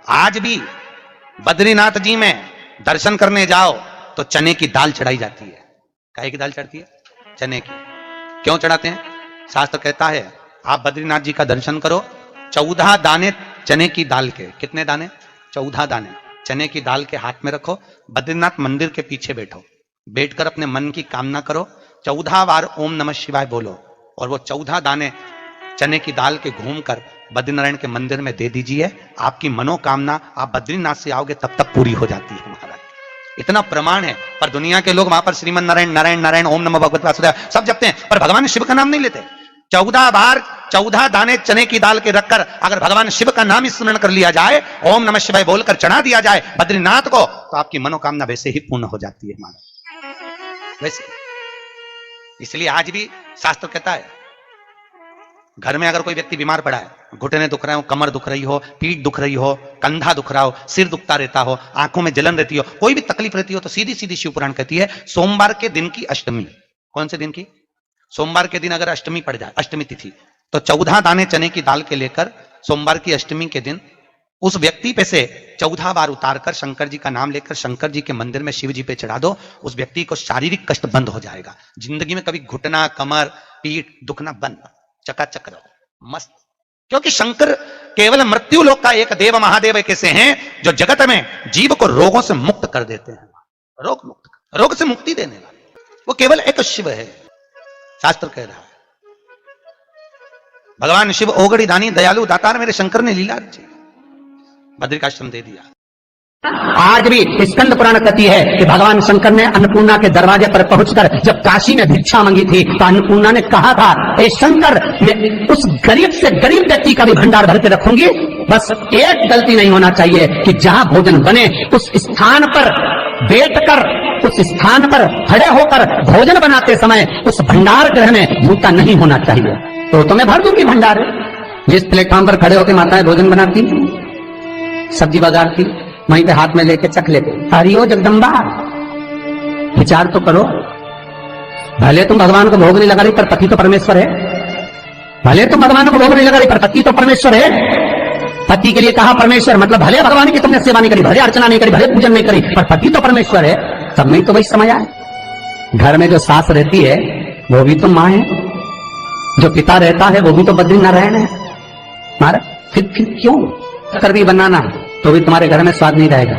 आज भी बद्रीनाथ जी में दर्शन करने जाओ तो चने की दाल चढ़ाई जाती है। काहे की दाल चढ़ती है? चने की। क्यों चढ़ाते हैं? शास्त्र कहता है आप बद्रीनाथ जी का दर्शन करो, 14 दाने चने की दाल के। कितने दाने? 14 दाने चने की दाल के हाथ में रखो, बद्रीनाथ मंदिर के पीछे बैठो, बैठकर अपने मन की कामना करो, 14 बार ओम नमः शिवाय बोलो और वो 14 दाने चने की दाल के घूमकर बद्रीनारायण के मंदिर में दे दीजिए। आपकी मनोकामना आप बद्रीनाथ से आओगे तब तक पूरी हो जाती है महाराज। इतना प्रमाण है। पर दुनिया के लोग वहां पर श्रीमन नारायण नारायण नारायण ओम नमः भगवते वासुदेवाय सब जपते हैं, पर भगवान शिव का नाम नहीं लेते। 14 बार 14 दाने चने की दाल के रखकर अगर भगवान शिव का नाम स्मरण कर लिया जाए, ओम नमः शिवाय बोलकर चढ़ा दिया जाए बद्रीनाथ को, तो आपकी मनोकामना वैसे ही पूर्ण हो जाती है महाराज। वैसे इसलिए आज भी शास्त्र कहता है घर में अगर कोई व्यक्ति बीमार पड़ा है, घुटने दुख रहे हो, कमर दुख रही हो, पीठ दुख रही हो, कंधा दुख रहा हो, सिर दुखता रहता हो, आंखों में जलन रहती हो, कोई भी तकलीफ रहती हो, तो सीधी सीधी शिव पुराण कहती है सोमवार के दिन की अष्टमी। कौन से दिन की? सोमवार के दिन अगर अष्टमी पड़ जाए, अष्टमी तिथि, तो 14 दाने चने की दाल के लेकर सोमवार की अष्टमी के दिन उस व्यक्ति पे से 14 बार उतारकर शंकर जी का नाम लेकर शंकर जी के मंदिर में शिव जी पे चढ़ा दो। उस व्यक्ति को शारीरिक कष्ट बंद हो जाएगा। जिंदगी में कभी घुटना, कमर, पीठ दुखना बंद, चकाचक रहो, मस्त। क्योंकि शंकर केवल मृत्यु लोक का एक देव महादेव एक ऐसे हैं जो जगत में जीव को रोगों से मुक्त कर देते हैं। रोग मुक्त, रोग से मुक्ति देने वाला वो केवल एक शिव है। शास्त्र कह रहा है भगवान शिव ओगड़ी दानी दयालु दातार मेरे शंकर ने लीला रची, बद्रिकाश्रम दे दिया। आज भी स्कंद पुराण कहती है कि भगवान शंकर ने अन्नपूर्णा के दरवाजे पर पहुंचकर जब काशी में भिक्षा मांगी थी तो अन्नपूर्णा ने कहा था, ए शंकर, मैं उस गरीब से गरीब व्यक्ति का भी भंडार भर के रखूंगी, बस एक गलती नहीं होना चाहिए कि जहां भोजन बने उस स्थान पर बैठकर, उस स्थान पर खड़े होकर भोजन बनाते समय उस भंडार गृह में जूता नहीं होना चाहिए। तो मैं भर दूंगी भंडार। जिस प्लेटफॉर्म पर खड़े होकर माताएं भोजन बनाती, सब्जी बगाड़ती, वहीं पे हाथ में लेके चख लेते, हरिओ जगदम्बा। विचार तो करो, भले तुम भगवान को भोग नहीं लगा रही पर पति तो परमेश्वर है। भले तुम भगवान को भोग नहीं लगा रही पर पति तो परमेश्वर है। पति के लिए कहा परमेश्वर, मतलब भले भगवान की तुमने सेवा नहीं करी, भले अर्चना नहीं करी, भले पूजन नहीं करी, पर पति तो परमेश्वर है। तब में तो वही समझ आए। घर में जो सास रहती है वो भी तो माँ है, जो पिता रहता है वो भी तो बद्रीनारायण है। मारा फिर क्यों कर भी बनाना तो भी तुम्हारे घर में स्वाद नहीं रहेगा।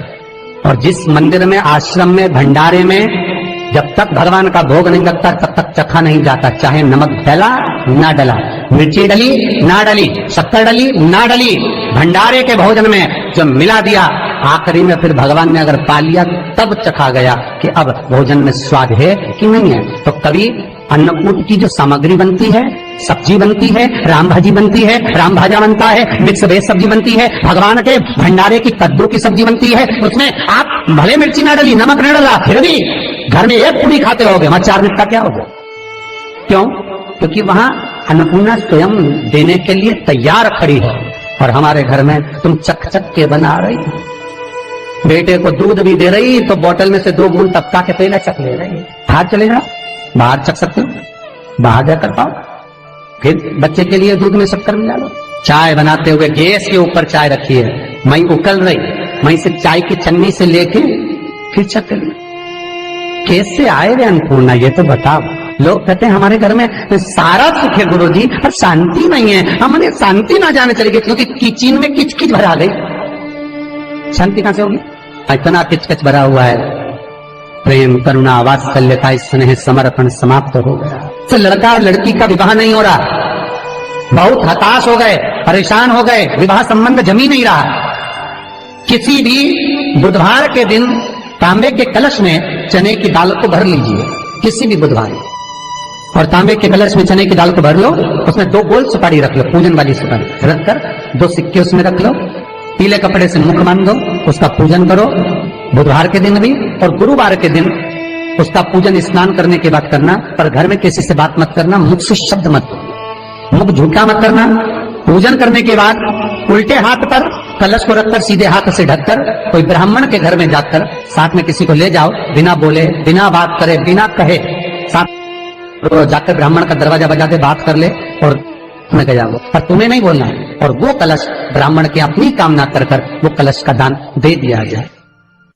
और जिस मंदिर में, आश्रम में, भंडारे में जब तक भगवान का भोग नहीं लगता तब तक चखा नहीं जाता, चाहे नमक डला ना डला, मिर्ची डली ना डली, शक्कर डली ना डली, भंडारे के भोजन में जो मिला दिया आखिरी में फिर भगवान ने अगर पा लिया तब चखा गया कि अब भोजन में स्वाद है कि नहीं है। तो कभी अन्नकूट की जो सामग्री बनती है, सब्जी बनती है, राम भाजी बनती है, राम भाजा बनता है, मिक्स वेज सब्जी बनती है, भगवान के भंडारे की कद्दू की सब्जी बनती है, उसमें आप भले मिर्ची ना डली, नमक ना डला, फिर भी घर में एक पूरी खाते रहोगे, वहां 4 मिनट का क्या होगा? क्यों? क्योंकि वहां अन्नपूर्णा स्वयं देने के लिए तैयार खड़ी है। और हमारे घर में तुम चक चक के बना रही, बेटे को दूध भी दे रही तो बोतल में से 2 बूंद टपका के पहले चक ले रही। बाहर चले जाओ, बाहर चख सकते हो, बाहर जाकर पाओ। फिर बच्चे के लिए दूध में शक्कर मिला लो। चाय बनाते हुए गैस के ऊपर चाय रखी है, मई उकल रही, मई से चाय की छन्नी से लेके फिर चख ली। कैसे आए रे अन्नपूर्णा, ये तो बताओ। लोग कहते हैं हमारे घर में सारा सुख है गुरुजी, पर शांति नहीं है। हमने शांति ना जाने चलेगी क्योंकि किचन में किच किच भरा गई। शांति कहां से होगी? इतना किच किच भरा हुआ है। प्रेम, करुणा, वात्सल्यता, स्नेह, समर्पण समाप्त हो गया। तो लड़का और लड़की का विवाह नहीं हो रहा, बहुत हताश हो गए, परेशान हो गए, विवाह संबंध जमी नहीं रहा। किसी भी बुधवार के दिन तांबे के कलश में चने की दाल को भर लीजिए, किसी भी बुधवार, और तांबे के कलश में चने की दाल को भर लो, उसमें 2 गोल सुपारी रख लो, पूजन वाली सुपारी रखकर 2 सिक्के उसमें रख लो, पीले कपड़े से मुख बांध दो, उसका पूजन करो। बुधवार के दिन भी और गुरुवार के दिन उसका पूजन स्नान करने के बाद करना, पर घर में किसी से बात मत करना, मुख से शब्द मत, मुख झूठा मत करना। पूजन करने के बाद उल्टे हाथ पर कलश को रखकर सीधे हाथ से ढककर कोई ब्राह्मण के घर में जाकर साथ में किसी को ले जाओ, बिना बोले, बिना बात करे, बिना कहे, साथ जाकर ब्राह्मण का दरवाजा बजा दे, बात कर ले और मैं जाओ। पर तुम्हें नहीं बोलना है, और वो कलश ब्राह्मण के अपनी कामना कर कर वो कलश का दान दे दिया जाए।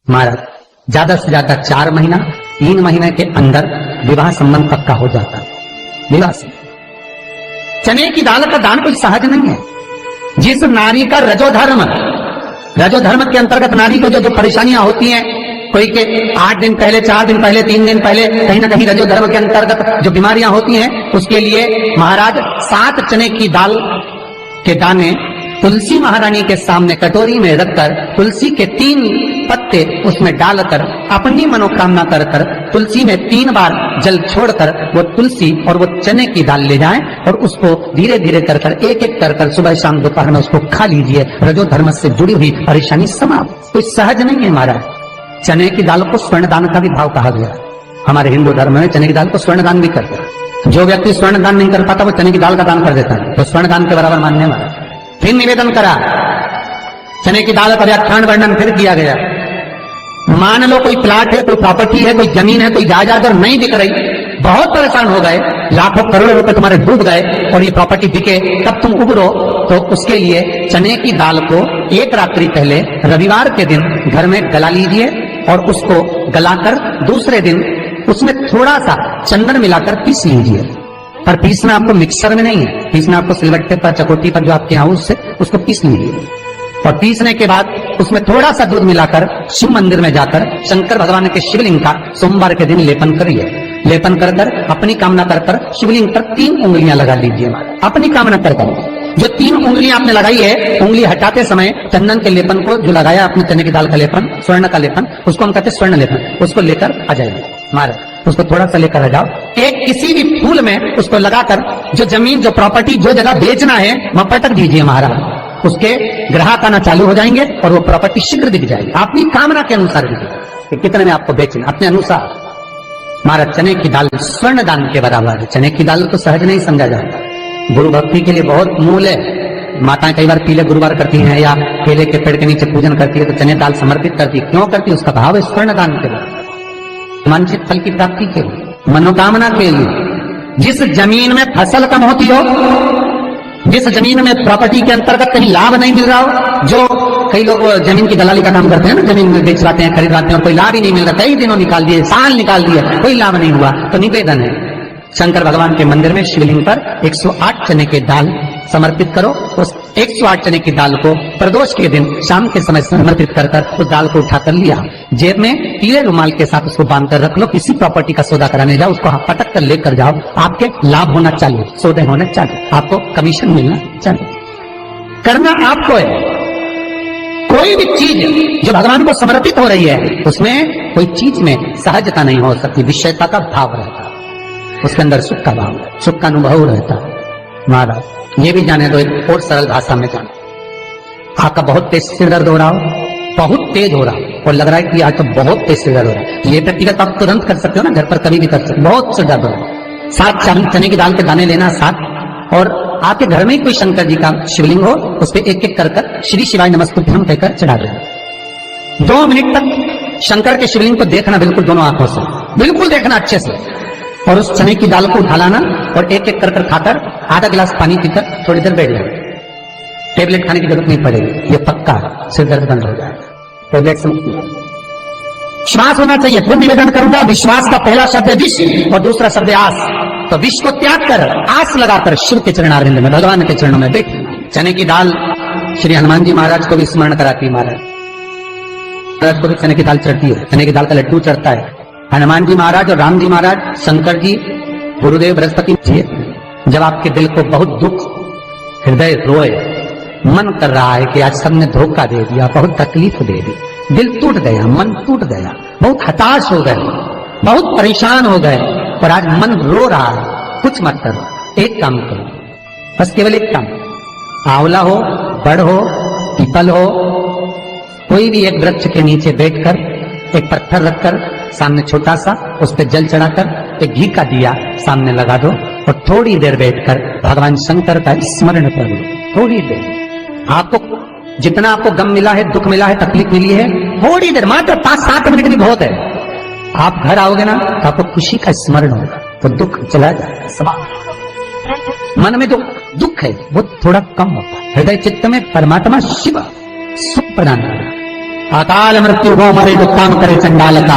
महाराज ज्यादा से ज्यादा 4 महीना 3 महीने के अंदर विवाह संबंध पक्का हो जाता है। विवाह से चने की दाल का दान कोई सहज नहीं है। जिस नारी का रजोधर्म के अंतर्गत नारी को जो परेशानियां होती हैं, कोई के 8 दिन पहले, 4 दिन पहले, 3 दिन पहले कहीं ना कहीं रजोधर्म के अंतर्गत जो बीमारियां होती हैं, उसके लिए महाराज 7 चने की दाल के दाने तुलसी महारानी के सामने कटोरी में रखकर तुलसी के 3 पत्ते उसमें डालकर अपनी मनोकामना कर कर तुलसी में 3 बार जल छोड़कर वो तुलसी और वो चने की दाल ले जाएं और उसको धीरे धीरे कर कर एक एक कर कर सुबह शाम दोपहर में उसको खा लीजिए। रजो धर्म से जुड़ी हुई परेशानी समाप्त। कोई सहज नहीं है महाराज। चने की दाल को स्वर्ण दान का भी भाव कहा गया। हमारे हिंदू धर्म में चने की दाल को स्वर्ण दान भी करते हैं। जो व्यक्ति स्वर्ण दान नहीं कर पाता वो चने की दाल का दान कर देता है, तो स्वर्ण दान के बराबर मानने वाला। फिर निवेदन करा, चने की दाल का व्याख्यान वर्णन फिर किया गया। मान लो कोई प्लाट है, कोई प्रॉपर्टी है, कोई जमीन है, कोई जायदाद और नहीं बिक रही, बहुत परेशान हो गए, लाखों करोड़ों रुपए तुम्हारे डूब गए और ये प्रॉपर्टी बिके, तब तुम उबरो, तो उसके लिए चने की दाल को एक रात्रि पहले रविवार के दिन घर में गला लीजिए और उसको गलाकर दूसरे दिन उसमें थोड़ा सा चंदन मिलाकर पीस लीजिए। पर पीसना आपको मिक्सर में नहीं है, पीसना आपको सिलबट्टे पर, चकोटी पर जो आपके यहाँ उससे उसको पीस लीजिए। और पीसने के बाद उसमें थोड़ा सा दूध मिलाकर शिव मंदिर में जाकर शंकर भगवान के शिवलिंग का सोमवार के दिन लेपन करिए। लेपन कर कर अपनी कामना कर कर शिवलिंग पर 3 उंगलियां लगा लीजिए। अपनी कामना कर कर जो 3 उंगलियां आपने लगाई है, उंगली हटाते समय चंदन के लेपन को जो लगाया अपने चने की दाल का लेपन, स्वर्ण का लेपन, उसको हम कहते हैं स्वर्ण लेपन, उसको लेकर आ जाइए। महाराज उसको थोड़ा सा लेकर आ जाओ, एक किसी भी फूल में उसको लगाकर जो जमीन, जो प्रॉपर्टी, जो जगह बेचना है वहां पटक दीजिए महाराज। उसके ग्राहक आना चालू हो जाएंगे और वो प्रॉपर्टी शीघ्र दिख जाएगी। अपनी कामना के अनुसार दिखेगी कि कितने में आपको बेचना, अपने अनुसार। महाराज चने की दाल स्वर्ण दान के बराबर है। चने की दाल को सहज नहीं समझा जाता। गुरु भक्ति के लिए बहुत मूल है। माताएं कई बार पीले गुरुवार करती हैं या केले के पेड़ के नीचे पूजन करती है तो चने दाल समर्पित करती है। क्यों करती है? उसका भाव है स्वर्ण दान के बराबर, वांछित फल की प्राप्ति के लिए, मनोकामना के लिए। जिस जमीन में फसल कम होती हो, जिस जमीन में प्रॉपर्टी के अंतर्गत कहीं लाभ नहीं मिल रहा हो, जो कई लोग जमीन की दलाली का काम करते हैं ना, जमीन में बेचवाते हैं, खरीदवाते हैं और कोई लाभ ही नहीं मिल रहा, कई दिनों निकाल दिए, साल निकाल दिए, कोई लाभ नहीं हुआ, तो निवेदन है शंकर भगवान के मंदिर में शिवलिंग पर 108 चने के दाल समर्पित करो। उस 108 चने की दाल को प्रदोष के दिन शाम के समय समर्पित कर कर उस दाल को उठाकर लिया, जेब में पीले रुमाल के साथ उसको बांध कर रख लो। किसी प्रॉपर्टी का सौदा कराने जाओ, उसको पटक कर लेकर जाओ, आपके लाभ होना चाहिए, सौदे होने चाहिए, आपको कमीशन मिलना चाहिए। करना आपको है। कोई भी चीज जो भगवान को समर्पित हो रही है उसमें कोई चीज में सहजता नहीं हो सकती, विषयता का भाव रहता है, उसके अंदर सुख का भाव, सुख का अनुभव रहता है। महाराज ये भी जाने दो, एक और सरल भाषा में जाने, आपका बहुत तेज सिर दर्द हो रहा हो, बहुत तेज हो रहा हो और लग रहा है कि आज तो बहुत तेज सिर दर्द हो रहा है, ये व्यक्तिगत आप तुरंत कर सकते हो ना, घर पर कभी भी कर सकते हो। बहुत सिर दर्द हो रहा है, 7 चने की दाल के दाने लेना 7, और आपके घर में ही कोई शंकर जी का शिवलिंग हो, उस पर एक एक कर कर श्री शिवाय नमस्तुभ्यम कहकर चढ़ा देना। 2 मिनट तक शंकर के शिवलिंग को देखना, बिल्कुल दोनों आंखों से बिल्कुल देखना अच्छे से, और उस चने की दाल को उठा लाना और एक एक कर कर खाकर आधा गिलास पानी पीकर थोड़ी देर बैठ जाए। टेबलेट खाने की जरूरत नहीं पड़ेगी, ये पक्का सिर दर्द बंद हो जाएगा। टेबलेट से विश्वास होना चाहिए। फिर निवेदन करूंगा, विश्वास का पहला शब्द है विष और दूसरा शब्द है आस। तो विष को त्याग कर आस लगाकर शिव के चरणारविंद में, भगवान के चरणों में बैठ। चने की दाल श्री हनुमान जी महाराज को भी स्मरण कराती है। महाराज को भी चने की दाल चढ़ती है, चने की दाल का लड्डू चढ़ता है। हनुमान जी महाराज और राम जी महाराज, शंकर जी, गुरुदेव बृहस्पति जी, जब आपके दिल को बहुत दुख, हृदय रोए, मन कर रहा है कि आज सबने धोखा दे दिया, बहुत तकलीफ दे दी, दिल टूट गया, मन टूट गया, बहुत हताश हो गए, बहुत परेशान हो गए और आज मन रो रहा है, कुछ मत करो, एक काम करो, बस केवल एक काम, आंवला हो, बड़ हो, पीपल हो, कोई भी एक वृक्ष के नीचे बैठकर एक पत्थर रखकर सामने छोटा सा, उस पर जल चढ़ाकर एक घी का दिया सामने लगा दो और थोड़ी देर बैठकर भगवान शंकर का स्मरण कर लो। थोड़ी देर, आपको जितना आपको गम मिला है, दुख मिला है, तकलीफ मिली है, थोड़ी देर, मात्र 5-7 मिनट भी बहुत है। आप घर आओगे ना तो आपको खुशी का स्मरण होगा, तो दुख चला जाएगा। मन में जो दुख है वो थोड़ा कम होता है। हृदय चित्त में परमात्मा शिव सुख प्रदान कर रहा है। अकाल मृत्यु हो मरे जो काम करे चंडाल का,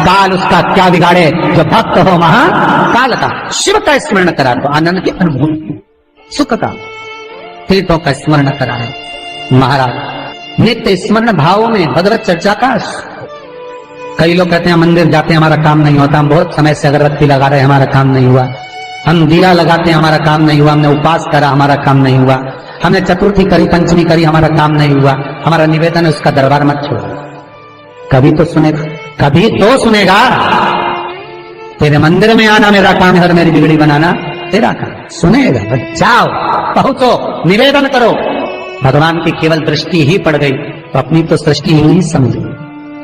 काल उसका क्या बिगाड़े जो भक्त हो महा काल का। शिव का स्मरण करा तो आनंद की अनुभूति, सुख का, तीर्थों का स्मरण करा है महाराज। नित्य स्मरण भावों में भगवत चर्चा का। कई लोग कहते हैं मंदिर जाते हैं हमारा काम नहीं होता, हम बहुत समय से अगरबत्ती लगा रहे हैं हमारा काम नहीं हुआ, हम दिया लगाते हैं हमारा काम नहीं हुआ, हमने उपवास करा हमारा काम नहीं हुआ, हमने चतुर्थी करी पंचमी करी हमारा काम नहीं हुआ। हमारा निवेदन है उसका दरबार मत छोड़ो, कभी तो सुनेगा, कभी तो सुनेगा। तेरे मंदिर में आना मेरा काम है और मेरी बिगड़ी बनाना तेरा काम, सुनेगा। जाओ पहुंचो निवेदन करो। भगवान की केवल दृष्टि ही पड़ गई तो अपनी तो सृष्टि ही नहीं समझी।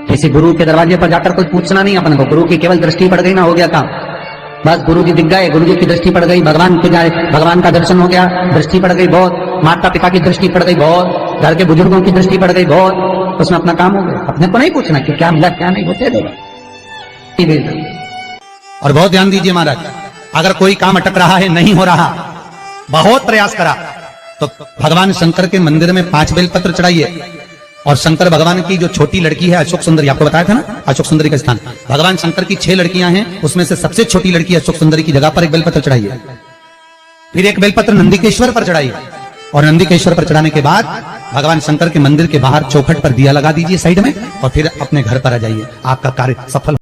किसी गुरु के दरवाजे पर जाकर कोई पूछना नहीं अपन को, गुरु की केवल दृष्टि पड़ गई ना, हो गया काम। बस गुरु जी दिख गए, गुरु जी की दृष्टि पड़ गई, भगवान के जाए भगवान का दर्शन हो गया, दृष्टि पड़ गई बहुत, माता पिता की दृष्टि पड़ गई बहुत, घर के बुजुर्गों की दृष्टि पड़ गई बहुत, उसमें अपना काम हो गया। अपने को नहीं पूछना कि क्या मिला क्या नहीं, होते देगा। और बहुत ध्यान दीजिए महाराज, अगर कोई काम अटक रहा है, नहीं हो रहा, बहुत प्रयास करा, तो भगवान शंकर के मंदिर में 5 बेलपत्र चढ़ाइए। और शंकर भगवान की जो छोटी लड़की है अशोक सुंदरी, आपको बताया था ना अशोक सुंदरी का स्थान, भगवान शंकर की 6 लड़कियां हैं, उसमें से सबसे छोटी लड़की अशोक सुंदरी की जगह पर एक बेलपत्र चढ़ाइए। फिर एक बेलपत्र नंदिकेश्वर पर चढ़ाइए, और नंदिकेश्वर पर चढ़ाने के बाद भगवान शंकर के मंदिर के बाहर चौखट पर दिया लगा दीजिए साइड में, और फिर अपने घर पर आ जाइए, आपका कार्य सफल।